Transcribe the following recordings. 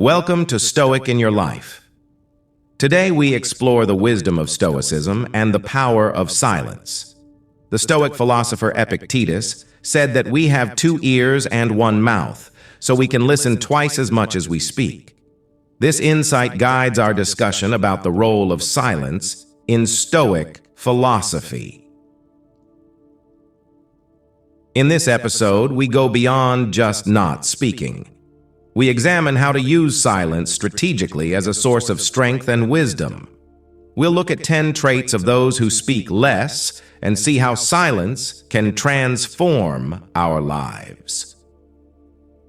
Welcome to Stoic in Your Life. Today we explore the wisdom of Stoicism and the power of silence. The Stoic philosopher Epictetus said that we have 2 ears and 1 mouth, so we can listen twice as much as we speak. This insight guides our discussion about the role of silence in Stoic philosophy. In this episode, we go beyond just not speaking. We examine how to use silence strategically as a source of strength and wisdom. We'll look at 10 traits of those who speak less and see how silence can transform our lives.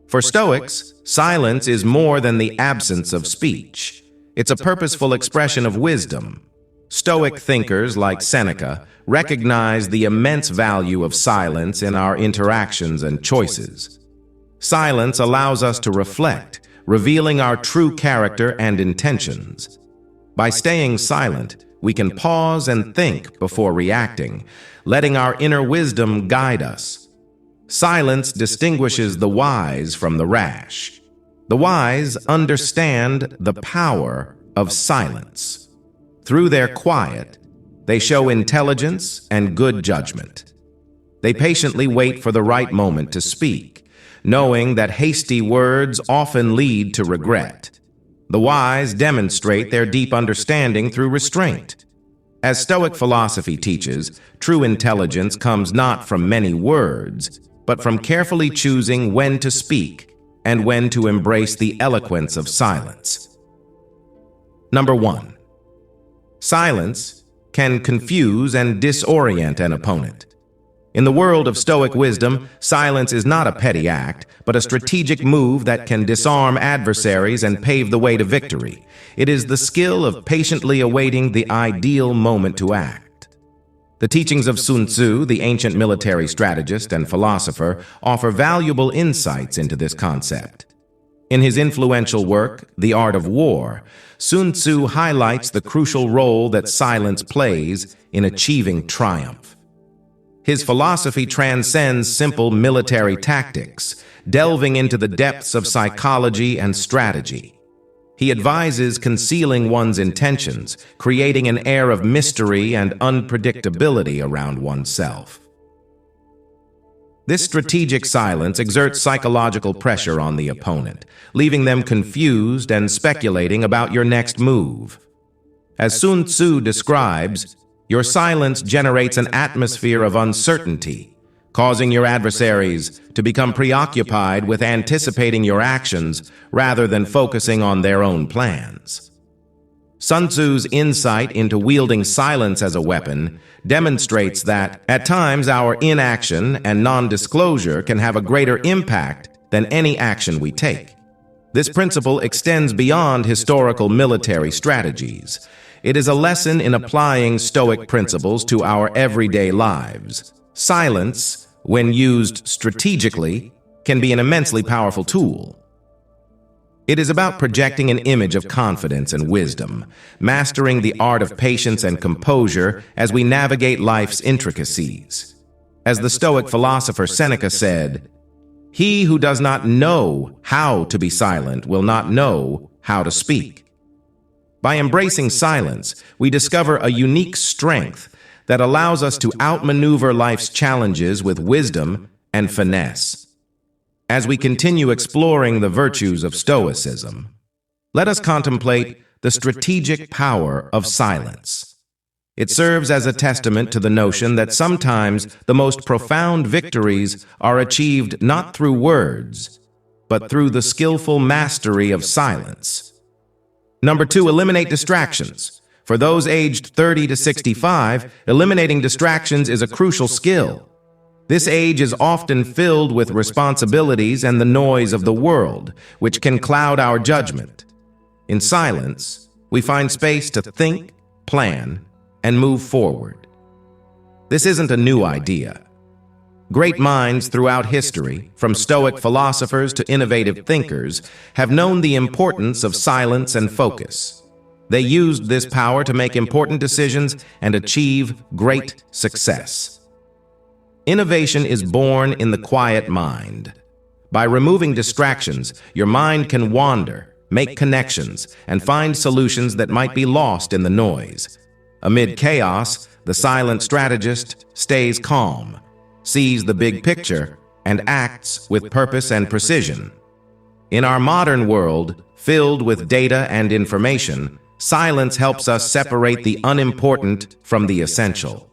For Stoics, silence is more than the absence of speech. It's a purposeful expression of wisdom. Stoic thinkers like Seneca recognize the immense value of silence in our interactions and choices. Silence allows us to reflect, revealing our true character and intentions. By staying silent, we can pause and think before reacting, letting our inner wisdom guide us. Silence distinguishes the wise from the rash. The wise understand the power of silence. Through their quiet, they show intelligence and good judgment. They patiently wait for the right moment to speak, knowing that hasty words often lead to regret. The wise demonstrate their deep understanding through restraint. As Stoic philosophy teaches, true intelligence comes not from many words, but from carefully choosing when to speak and when to embrace the eloquence of silence. Number 1. Silence can confuse and disorient an opponent. In the world of Stoic wisdom, silence is not a petty act, but a strategic move that can disarm adversaries and pave the way to victory. It is the skill of patiently awaiting the ideal moment to act. The teachings of Sun Tzu, the ancient military strategist and philosopher, offer valuable insights into this concept. In his influential work, The Art of War, Sun Tzu highlights the crucial role that silence plays in achieving triumph. His philosophy transcends simple military tactics, delving into the depths of psychology and strategy. He advises concealing one's intentions, creating an air of mystery and unpredictability around oneself. This strategic silence exerts psychological pressure on the opponent, leaving them confused and speculating about your next move. As Sun Tzu describes, your silence generates an atmosphere of uncertainty, causing your adversaries to become preoccupied with anticipating your actions rather than focusing on their own plans. Sun Tzu's insight into wielding silence as a weapon demonstrates that, at times, our inaction and non-disclosure can have a greater impact than any action we take. This principle extends beyond historical military strategies. It is a lesson in applying Stoic principles to our everyday lives. Silence, when used strategically, can be an immensely powerful tool. It is about projecting an image of confidence and wisdom, mastering the art of patience and composure as we navigate life's intricacies. As the Stoic philosopher Seneca said, "He who does not know how to be silent will not know how to speak." By embracing silence, we discover a unique strength that allows us to outmaneuver life's challenges with wisdom and finesse. As we continue exploring the virtues of Stoicism, let us contemplate the strategic power of silence. It serves as a testament to the notion that sometimes the most profound victories are achieved not through words, but through the skillful mastery of silence. Number 2, eliminate distractions. For those aged 30 to 65, eliminating distractions is a crucial skill. This age is often filled with responsibilities and the noise of the world, which can cloud our judgment. In silence, we find space to think, plan, and move forward. This isn't a new idea. Great minds throughout history, from Stoic philosophers to innovative thinkers, have known the importance of silence and focus. They used this power to make important decisions and achieve great success. Innovation is born in the quiet mind. By removing distractions, your mind can wander, make connections, and find solutions that might be lost in the noise. Amid chaos, the silent strategist stays calm, sees the big picture, and acts with purpose and precision. In our modern world, filled with data and information, silence helps us separate the unimportant from the essential.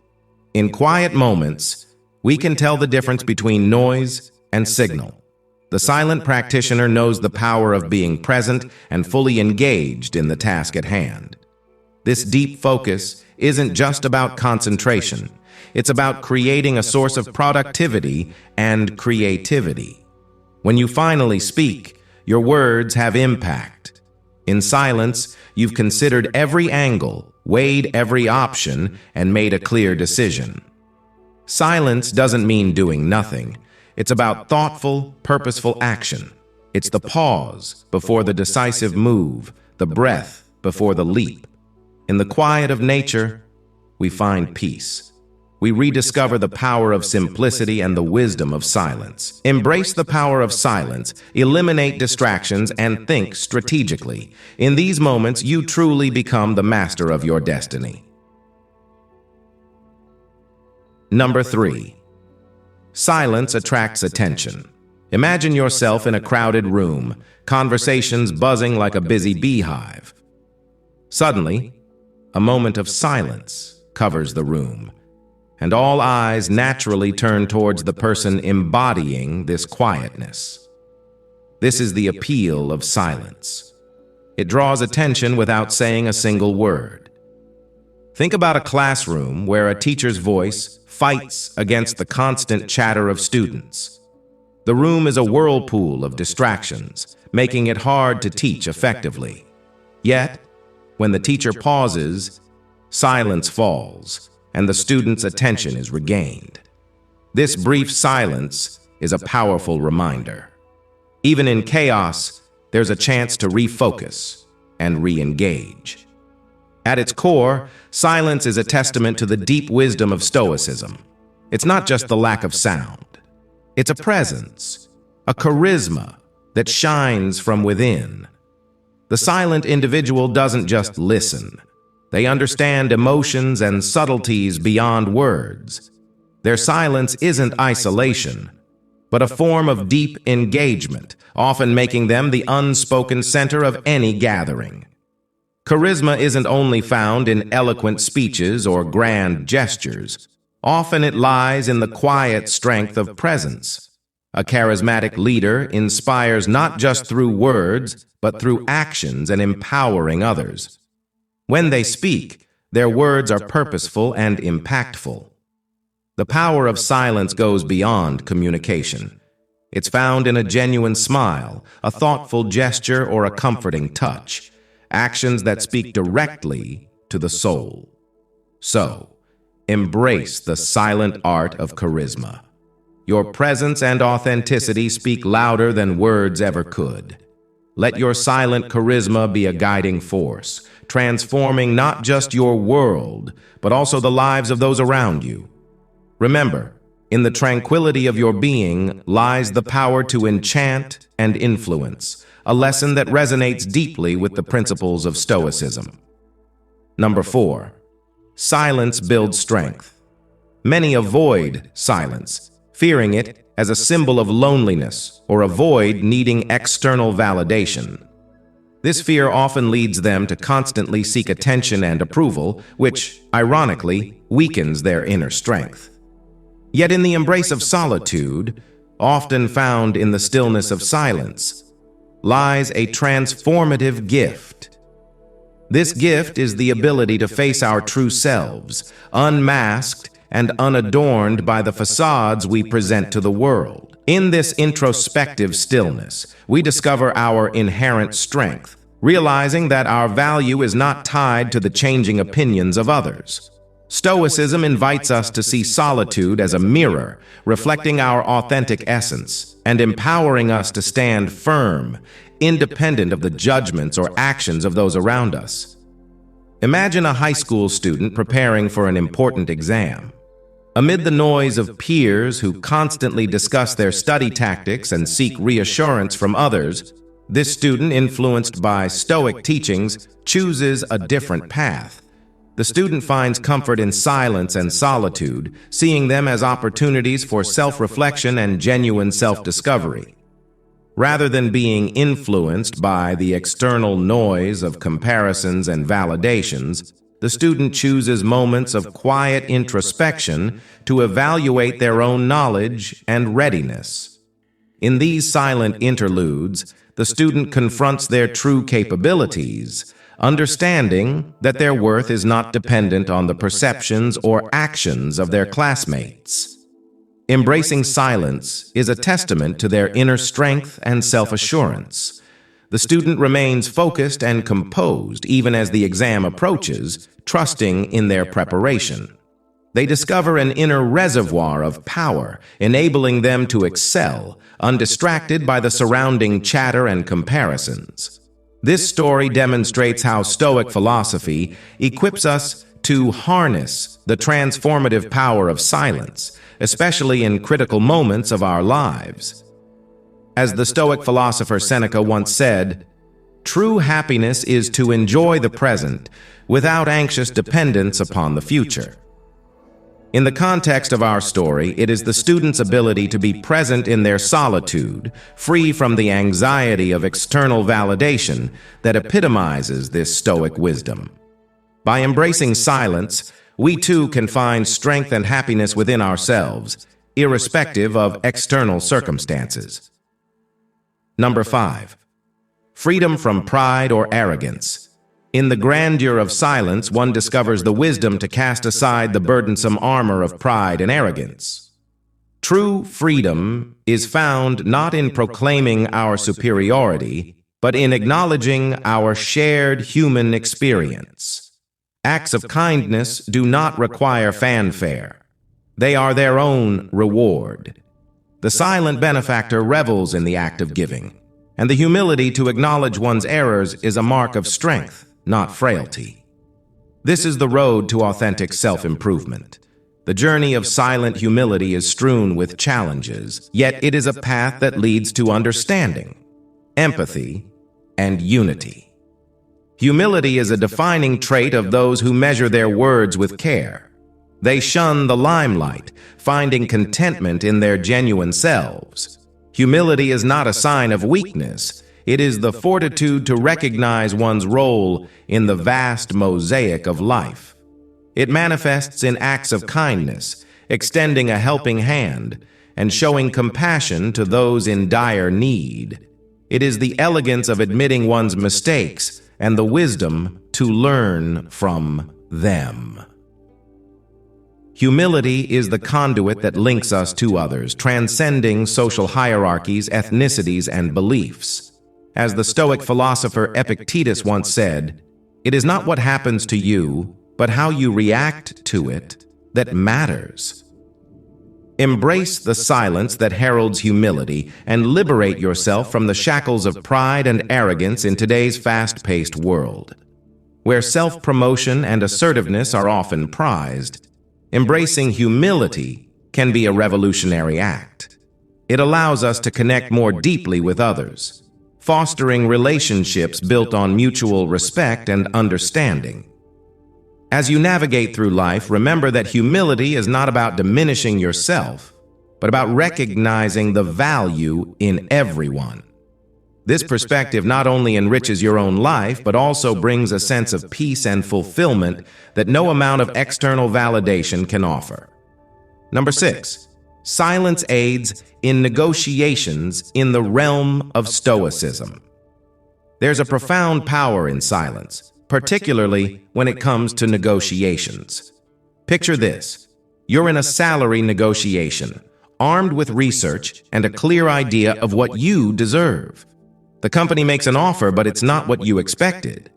In quiet moments, we can tell the difference between noise and signal. The silent practitioner knows the power of being present and fully engaged in the task at hand. This deep focus isn't just about concentration. It's about creating a source of productivity and creativity. When you finally speak, your words have impact. In silence, you've considered every angle, weighed every option, and made a clear decision. Silence doesn't mean doing nothing. It's about thoughtful, purposeful action. It's the pause before the decisive move, the breath before the leap. In the quiet of nature, we find peace. We rediscover the power of simplicity and the wisdom of silence. Embrace the power of silence, eliminate distractions, and think strategically. In these moments, you truly become the master of your destiny. Number 3. Silence attracts attention. Imagine yourself in a crowded room, conversations buzzing like a busy beehive. Suddenly, a moment of silence covers the room, and all eyes naturally turn towards the person embodying this quietness. This is the appeal of silence. It draws attention without saying a single word. Think about a classroom where a teacher's voice fights against the constant chatter of students. The room is a whirlpool of distractions, making it hard to teach effectively. Yet, when the teacher pauses, silence falls, and the student's attention is regained. This brief silence is a powerful reminder. Even in chaos, there's a chance to refocus and re-engage. At its core, silence is a testament to the deep wisdom of Stoicism. It's not just the lack of sound. It's a presence, a charisma that shines from within. The silent individual doesn't just listen. They understand emotions and subtleties beyond words. Their silence isn't isolation, but a form of deep engagement, often making them the unspoken center of any gathering. Charisma isn't only found in eloquent speeches or grand gestures. Often it lies in the quiet strength of presence. A charismatic leader inspires not just through words, but through actions and empowering others. When they speak, their words are purposeful and impactful. The power of silence goes beyond communication. It's found in a genuine smile, a thoughtful gesture, or a comforting touch. Actions that speak directly to the soul. So, embrace the silent art of charisma. Your presence and authenticity speak louder than words ever could. Let your silent charisma be a guiding force, transforming not just your world, but also the lives of those around you. Remember, in the tranquility of your being lies the power to enchant and influence, a lesson that resonates deeply with the principles of Stoicism. Number 4. Silence builds strength. Many avoid silence, fearing it as a symbol of loneliness or a void needing external validation. This fear often leads them to constantly seek attention and approval, which, ironically, weakens their inner strength. Yet in the embrace of solitude, often found in the stillness of silence, lies a transformative gift. This gift is the ability to face our true selves, unmasked and unadorned by the facades we present to the world. In this introspective stillness, we discover our inherent strength, realizing that our value is not tied to the changing opinions of others. Stoicism invites us to see solitude as a mirror, reflecting our authentic essence and empowering us to stand firm, independent of the judgments or actions of those around us. Imagine a high school student preparing for an important exam. Amid the noise of peers who constantly discuss their study tactics and seek reassurance from others, This student, influenced by Stoic teachings, chooses a different path. The student finds comfort in silence and solitude, seeing them as opportunities for self-reflection and genuine self-discovery. Rather than being influenced by the external noise of comparisons and validations, the student chooses moments of quiet introspection to evaluate their own knowledge and readiness. In these silent interludes, the student confronts their true capabilities, understanding that their worth is not dependent on the perceptions or actions of their classmates. Embracing silence is a testament to their inner strength and self-assurance. The student remains focused and composed even as the exam approaches, trusting in their preparation. They discover an inner reservoir of power, enabling them to excel, undistracted by the surrounding chatter and comparisons. This story demonstrates how Stoic philosophy equips us to harness the transformative power of silence, especially in critical moments of our lives. As the Stoic philosopher Seneca once said, "True happiness is to enjoy the present without anxious dependence upon the future." In the context of our story, it is the student's ability to be present in their solitude, free from the anxiety of external validation, that epitomizes this Stoic wisdom. By embracing silence, we too can find strength and happiness within ourselves, irrespective of external circumstances. Number 5. Freedom from pride or arrogance. In the grandeur of silence, one discovers the wisdom to cast aside the burdensome armor of pride and arrogance. True freedom is found not in proclaiming our superiority, but in acknowledging our shared human experience. Acts of kindness do not require fanfare. They are their own reward. The silent benefactor revels in the act of giving, and the humility to acknowledge one's errors is a mark of strength, not frailty. This is the road to authentic self-improvement. The journey of silent humility is strewn with challenges, yet it is a path that leads to understanding, empathy, and unity. Humility is a defining trait of those who measure their words with care. They shun the limelight, finding contentment in their genuine selves. Humility is not a sign of weakness. It is the fortitude to recognize one's role in the vast mosaic of life. It manifests in acts of kindness, extending a helping hand, and showing compassion to those in dire need. It is the elegance of admitting one's mistakes and the wisdom to learn from them. Humility is the conduit that links us to others, transcending social hierarchies, ethnicities, and beliefs. As the Stoic philosopher Epictetus once said, "It is not what happens to you, but how you react to it that matters." Embrace the silence that heralds humility and liberate yourself from the shackles of pride and arrogance in today's fast-paced world, where self-promotion and assertiveness are often prized. Embracing humility can be a revolutionary act. It allows us to connect more deeply with others, fostering relationships built on mutual respect and understanding. As you navigate through life, remember that humility is not about diminishing yourself, but about recognizing the value in everyone. This perspective not only enriches your own life, but also brings a sense of peace and fulfillment that no amount of external validation can offer. Number 6. Silence aids in negotiations in the realm of Stoicism. There's a profound power in silence, particularly when it comes to negotiations. Picture this. You're in a salary negotiation, armed with research and a clear idea of what you deserve. The company makes an offer, but it's not what you expected.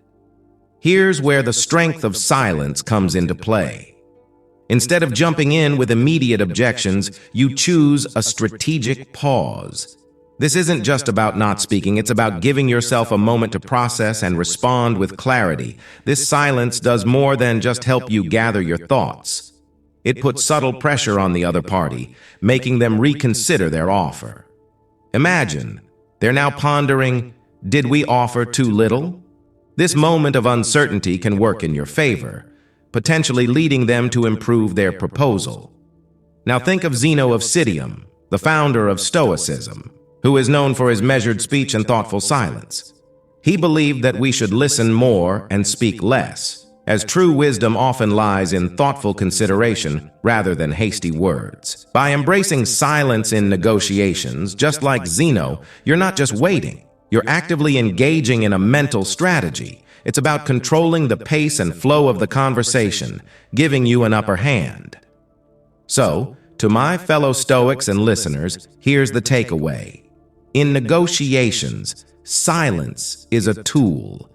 Here's where the strength of silence comes into play. Instead of jumping in with immediate objections, you choose a strategic pause. This isn't just about not speaking, it's about giving yourself a moment to process and respond with clarity. This silence does more than just help you gather your thoughts. It puts subtle pressure on the other party, making them reconsider their offer. Imagine they're now pondering, Did we offer too little? This moment of uncertainty can work in your favor, potentially leading them to improve their proposal. Now think of Zeno of Citium, the founder of Stoicism, who is known for his measured speech and thoughtful silence. He believed that we should listen more and speak less, as true wisdom often lies in thoughtful consideration rather than hasty words. By embracing silence in negotiations, just like Zeno, you're not just waiting, you're actively engaging in a mental strategy. It's about controlling the pace and flow of the conversation, giving you an upper hand. So, to my fellow Stoics and listeners, here's the takeaway. In negotiations, silence is a tool.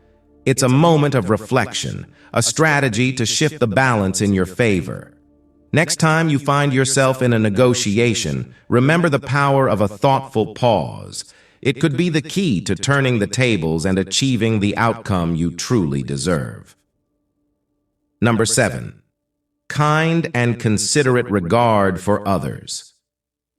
It's a moment of reflection, a strategy to shift the balance in your favor. Next time you find yourself in a negotiation, remember the power of a thoughtful pause. It could be the key to turning the tables and achieving the outcome you truly deserve. Number 7. Kind and considerate regard for others.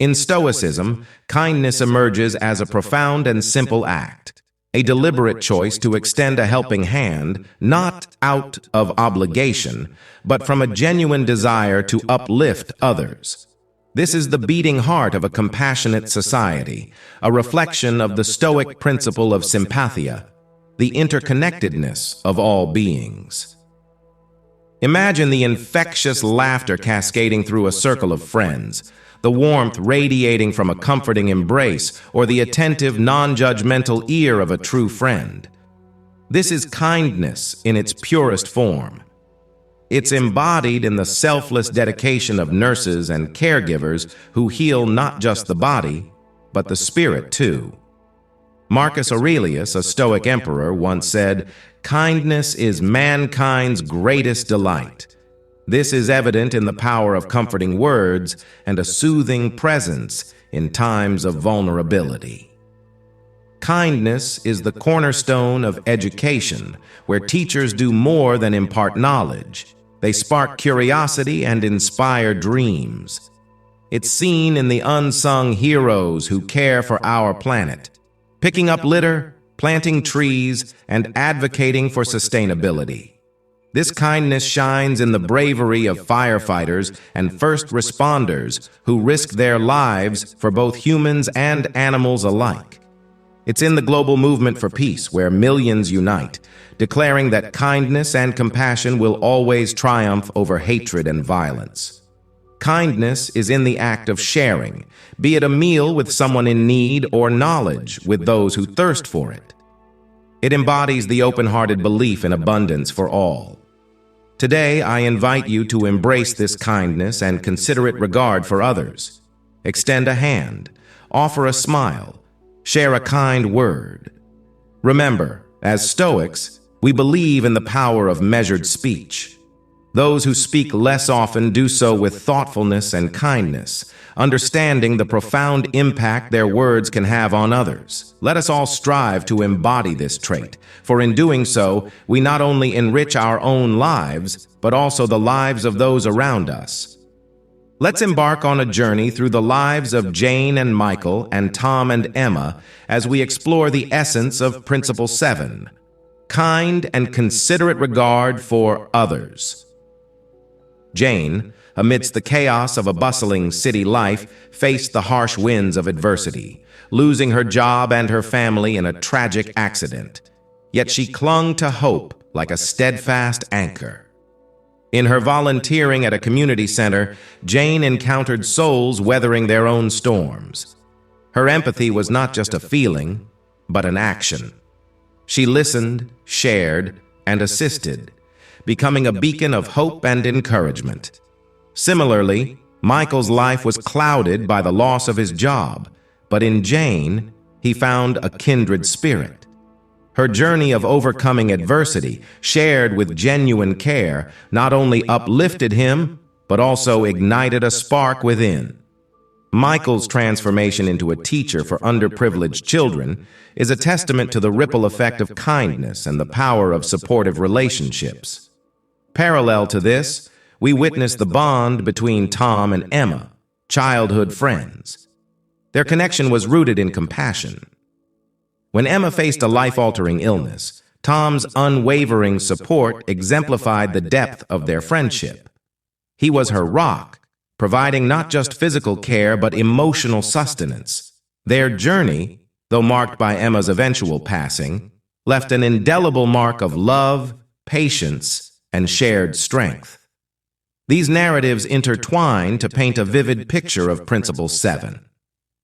In Stoicism, kindness emerges as a profound and simple act, a deliberate choice to extend a helping hand, not out of obligation, but from a genuine desire to uplift others. This is the beating heart of a compassionate society, a reflection of the Stoic principle of sympathia, the interconnectedness of all beings. Imagine the infectious laughter cascading through a circle of friends, the warmth radiating from a comforting embrace, or the attentive, non-judgmental ear of a true friend. This is kindness in its purest form. It's embodied in the selfless dedication of nurses and caregivers who heal not just the body, but the spirit too. Marcus Aurelius, a Stoic emperor, once said, "Kindness is mankind's greatest delight." This is evident in the power of comforting words and a soothing presence in times of vulnerability. Kindness is the cornerstone of education, where teachers do more than impart knowledge. They spark curiosity and inspire dreams. It's seen in the unsung heroes who care for our planet, picking up litter, planting trees, and advocating for sustainability. This kindness shines in the bravery of firefighters and first responders who risk their lives for both humans and animals alike. It's in the global movement for peace, where millions unite, declaring that kindness and compassion will always triumph over hatred and violence. Kindness is in the act of sharing, be it a meal with someone in need or knowledge with those who thirst for it. It embodies the open-hearted belief in abundance for all. Today, I invite you to embrace this kindness and considerate regard for others. Extend a hand, offer a smile, share a kind word. Remember, as Stoics, we believe in the power of measured speech. Those who speak less often do so with thoughtfulness and kindness, understanding the profound impact their words can have on others. Let us all strive to embody this trait, for in doing so, we not only enrich our own lives, but also the lives of those around us. Let's embark on a journey through the lives of Jane and Michael and Tom and Emma as we explore the essence of Principle 7, kind and considerate regard for others. Jane, amidst the chaos of a bustling city life, faced the harsh winds of adversity, losing her job and her family in a tragic accident. Yet she clung to hope like a steadfast anchor. In her volunteering at a community center, Jane encountered souls weathering their own storms. Her empathy was not just a feeling, but an action. She listened, shared, and assisted, becoming a beacon of hope and encouragement. Similarly, Michael's life was clouded by the loss of his job, but in Jane, he found a kindred spirit. Her journey of overcoming adversity, shared with genuine care, not only uplifted him, but also ignited a spark within. Michael's transformation into a teacher for underprivileged children is a testament to the ripple effect of kindness and the power of supportive relationships. Parallel to this, we witness the bond between Tom and Emma, childhood friends. Their connection was rooted in compassion. When Emma faced a life-altering illness, Tom's unwavering support exemplified the depth of their friendship. He was her rock, providing not just physical care but emotional sustenance. Their journey, though marked by Emma's eventual passing, left an indelible mark of love, patience, and shared strength. These narratives intertwine to paint a vivid picture of Principle 7.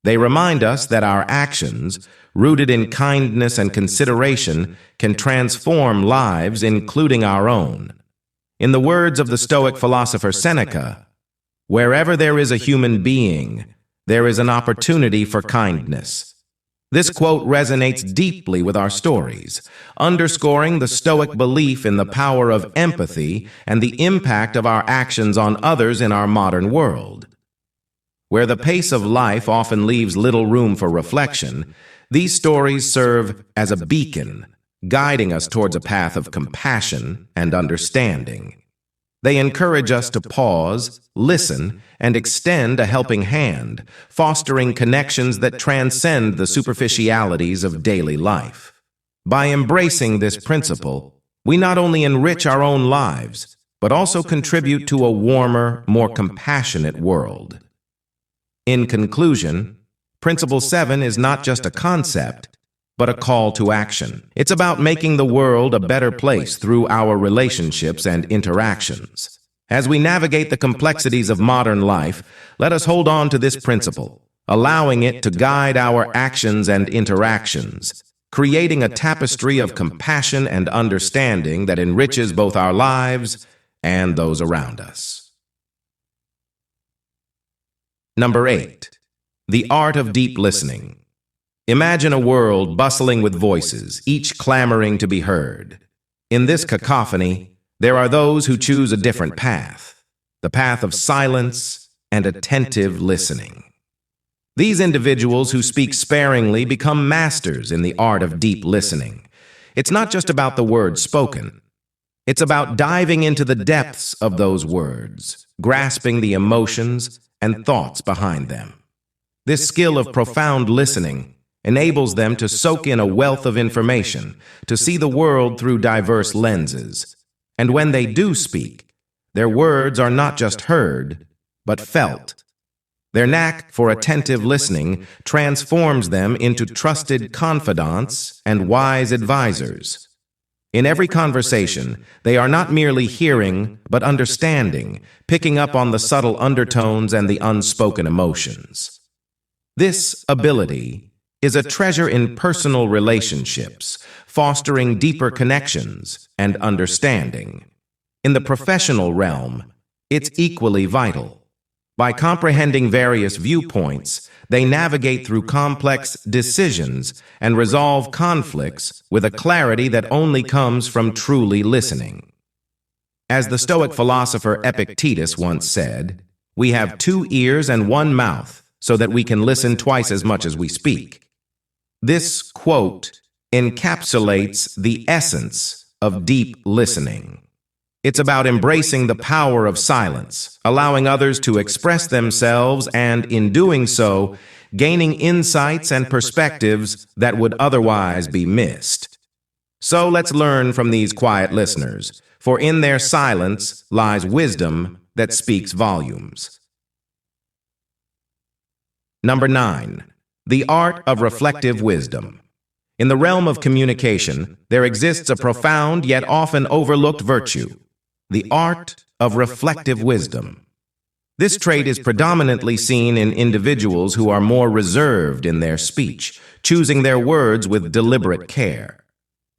They remind us that our actions, rooted in kindness and consideration, can transform lives, including our own. In the words of the Stoic philosopher Seneca, "Wherever there is a human being, there is an opportunity for kindness." This quote resonates deeply with our stories, underscoring the Stoic belief in the power of empathy and the impact of our actions on others in our modern world. Where the pace of life often leaves little room for reflection, these stories serve as a beacon, guiding us towards a path of compassion and understanding. They encourage us to pause, listen, and extend a helping hand, fostering connections that transcend the superficialities of daily life. By embracing this principle, we not only enrich our own lives, but also contribute to a warmer, more compassionate world. In conclusion, Principle 7 is not just a concept, but a call to action. It's about making the world a better place through our relationships and interactions. As we navigate the complexities of modern life, let us hold on to this principle, allowing it to guide our actions and interactions, creating a tapestry of compassion and understanding that enriches both our lives and those around us. Number 8. The art of deep listening. Imagine a world bustling with voices, each clamoring to be heard. In this cacophony, there are those who choose a different path, the path of silence and attentive listening. These individuals who speak sparingly become masters in the art of deep listening. It's not just about the words spoken. It's about diving into the depths of those words, grasping the emotions and thoughts behind them. This skill of profound listening enables them to soak in a wealth of information, to see the world through diverse lenses. And when they do speak, their words are not just heard, but felt. Their knack for attentive listening transforms them into trusted confidants and wise advisors. In every conversation, they are not merely hearing, but understanding, picking up on the subtle undertones and the unspoken emotions. This ability is a treasure in personal relationships, fostering deeper connections and understanding. In the professional realm, it's equally vital. By comprehending various viewpoints, they navigate through complex decisions and resolve conflicts with a clarity that only comes from truly listening. As the Stoic philosopher Epictetus once said, "We have 2 ears and 1 mouth, so that we can listen twice as much as we speak." This quote encapsulates the essence of deep listening. It's about embracing the power of silence, allowing others to express themselves and, in doing so, gaining insights and perspectives that would otherwise be missed. So let's learn from these quiet listeners, for in their silence lies wisdom that speaks volumes. Number 9. The art of reflective wisdom. In the realm of communication, there exists a profound yet often overlooked virtue, the art of reflective wisdom. This trait is predominantly seen in individuals who are more reserved in their speech, choosing their words with deliberate care.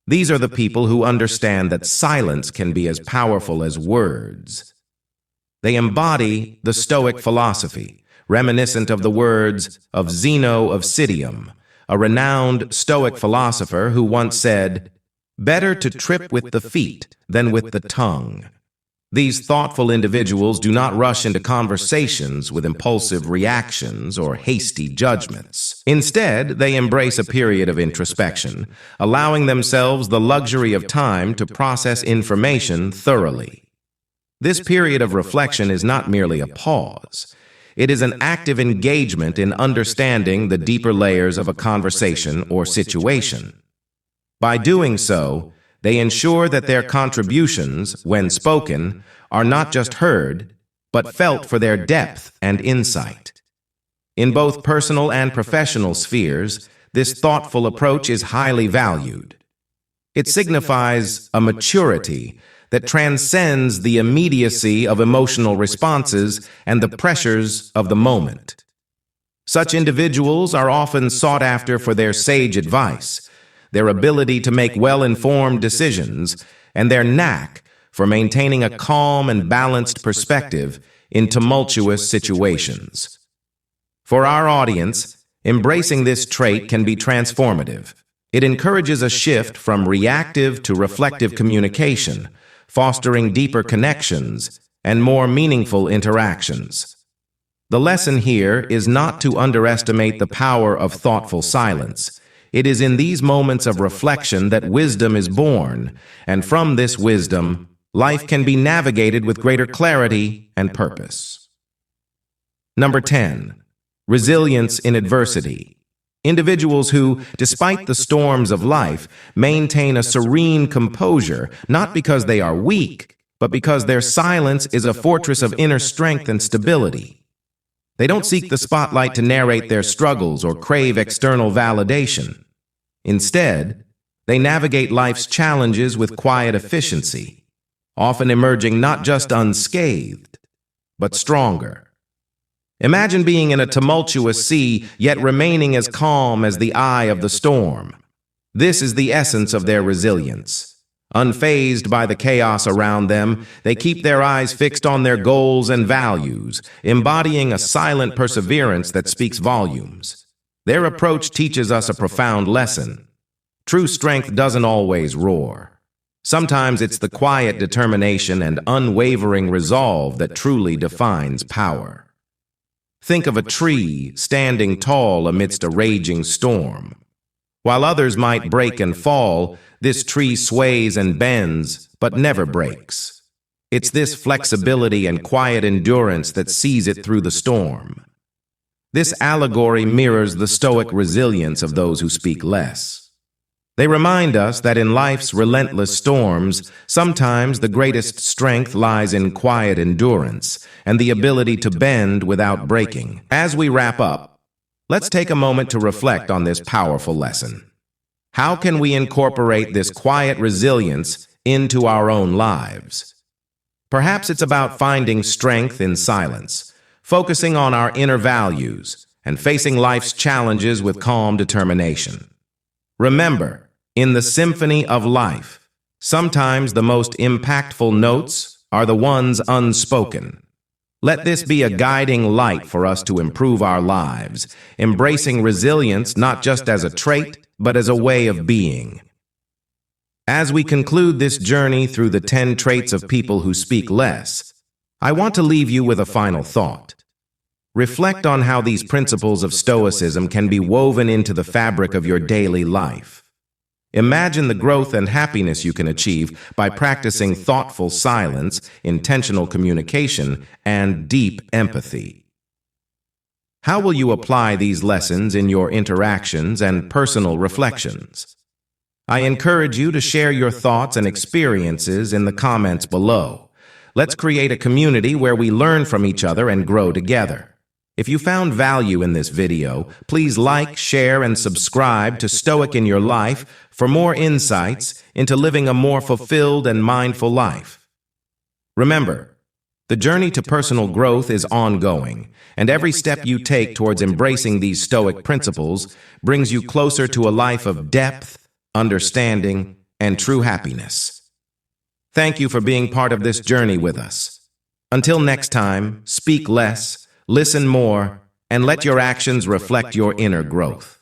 These are the people who understand that silence can be as powerful as words. They embody the Stoic philosophy, reminiscent of the words of Zeno of Citium, a renowned Stoic philosopher who once said, "Better to trip with the feet than with the tongue." These thoughtful individuals do not rush into conversations with impulsive reactions or hasty judgments. Instead, they embrace a period of introspection, allowing themselves the luxury of time to process information thoroughly. This period of reflection is not merely a pause. It is an active engagement in understanding the deeper layers of a conversation or situation. By doing so, they ensure that their contributions, when spoken, are not just heard, but felt for their depth and insight. In both personal and professional spheres, this thoughtful approach is highly valued. It signifies a maturity that transcends the immediacy of emotional responses and the pressures of the moment. Such individuals are often sought after for their sage advice, their ability to make well-informed decisions, and their knack for maintaining a calm and balanced perspective in tumultuous situations. For our audience, embracing this trait can be transformative. It encourages a shift from reactive to reflective communication, fostering deeper connections and more meaningful interactions. The lesson here is not to underestimate the power of thoughtful silence. It is in these moments of reflection that wisdom is born, and from this wisdom, life can be navigated with greater clarity and purpose. Number 10. Resilience in adversity. Individuals who, despite the storms of life, maintain a serene composure, not because they are weak, but because their silence is a fortress of inner strength and stability. They don't seek the spotlight to narrate their struggles or crave external validation. Instead, they navigate life's challenges with quiet efficiency, often emerging not just unscathed, but stronger. Imagine being in a tumultuous sea, yet remaining as calm as the eye of the storm. This is the essence of their resilience. Unfazed by the chaos around them, they keep their eyes fixed on their goals and values, embodying a silent perseverance that speaks volumes. Their approach teaches us a profound lesson. True strength doesn't always roar. Sometimes it's the quiet determination and unwavering resolve that truly defines power. Think of a tree standing tall amidst a raging storm. While others might break and fall, this tree sways and bends, but never breaks. It's this flexibility and quiet endurance that sees it through the storm. This allegory mirrors the Stoic resilience of those who speak less. They remind us that in life's relentless storms, sometimes the greatest strength lies in quiet endurance and the ability to bend without breaking. As we wrap up, let's take a moment to reflect on this powerful lesson. How can we incorporate this quiet resilience into our own lives? Perhaps it's about finding strength in silence, focusing on our inner values, and facing life's challenges with calm determination. Remember, in the symphony of life, sometimes the most impactful notes are the ones unspoken. Let this be a guiding light for us to improve our lives, embracing resilience not just as a trait, but as a way of being. As we conclude this journey through the 10 traits of people who speak less, I want to leave you with a final thought. Reflect on how these principles of Stoicism can be woven into the fabric of your daily life. Imagine the growth and happiness you can achieve by practicing thoughtful silence, intentional communication, and deep empathy. How will you apply these lessons in your interactions and personal reflections? I encourage you to share your thoughts and experiences in the comments below. Let's create a community where we learn from each other and grow together. If you found value in this video, please like, share, and subscribe to Stoic in Your Life for more insights into living a more fulfilled and mindful life. Remember, the journey to personal growth is ongoing, and every step you take towards embracing these Stoic principles brings you closer to a life of depth, understanding, and true happiness. Thank you for being part of this journey with us. Until next time, speak less, listen more, and let your actions reflect your inner growth.